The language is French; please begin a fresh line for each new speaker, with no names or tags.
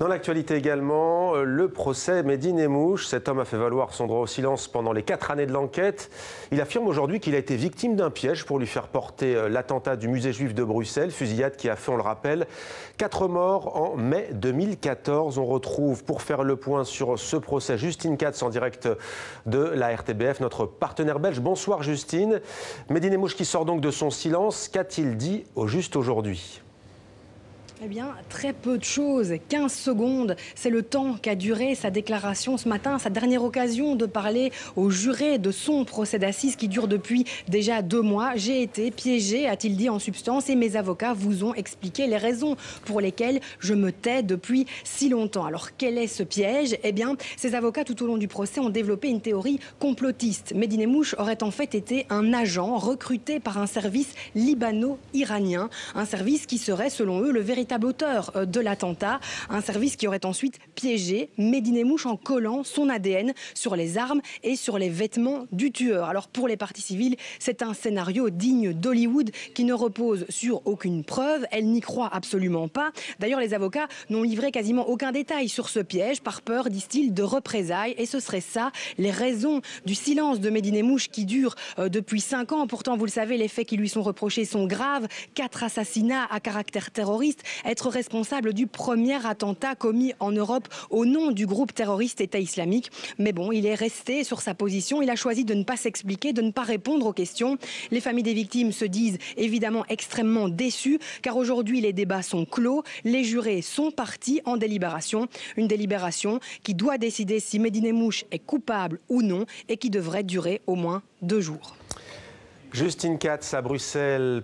Dans l'actualité également, le procès Mehdi Nemmouche. Cet homme a fait valoir son droit au silence pendant les 4 années de l'enquête. Il affirme aujourd'hui qu'il a été victime d'un piège pour lui faire porter l'attentat du musée juif de Bruxelles, fusillade qui a fait, on le rappelle, 4 morts en mai 2014. On retrouve, pour faire le point sur ce procès, Justine Katz en direct de la RTBF, notre partenaire belge. Bonsoir Justine. Mehdi Nemmouche qui sort donc de son silence. Qu'a-t-il dit au juste aujourd'hui ?
Eh bien, très peu de choses. 15 secondes, c'est le temps qu'a duré sa déclaration ce matin, sa dernière occasion de parler aux jurés de son procès d'assises qui dure depuis déjà 2 mois. J'ai été piégé, a-t-il dit en substance, et mes avocats vous ont expliqué les raisons pour lesquelles je me tais depuis si longtemps. Alors, quel est ce piège ? Eh bien, ces avocats, tout au long du procès, ont développé une théorie complotiste. Mehdi Nemmouche aurait en fait été un agent recruté par un service libano-iranien, un service qui serait, selon eux, le véritable auteur de l'attentat, un service qui aurait ensuite piégé Mehdi Nemmouche en collant son ADN sur les armes et sur les vêtements du tueur. Alors pour les parties civiles, c'est un scénario digne d'Hollywood qui ne repose sur aucune preuve. Elles n'y croient absolument pas. D'ailleurs, les avocats n'ont livré quasiment aucun détail sur ce piège par peur, disent-ils, de représailles. Et ce serait ça, les raisons du silence de Mehdi Nemmouche qui dure depuis 5 ans. Pourtant, vous le savez, les faits qui lui sont reprochés sont graves. 4 assassinats à caractère terroriste, être responsable du premier attentat commis en Europe au nom du groupe terroriste État islamique. Mais bon, il est resté sur sa position. Il a choisi de ne pas s'expliquer, de ne pas répondre aux questions. Les familles des victimes se disent évidemment extrêmement déçues, car aujourd'hui, les débats sont clos. Les jurés sont partis en délibération. Une délibération qui doit décider si Mehdi Nemmouche est coupable ou non et qui devrait durer au moins 2 jours.
Justine Katz à Bruxelles.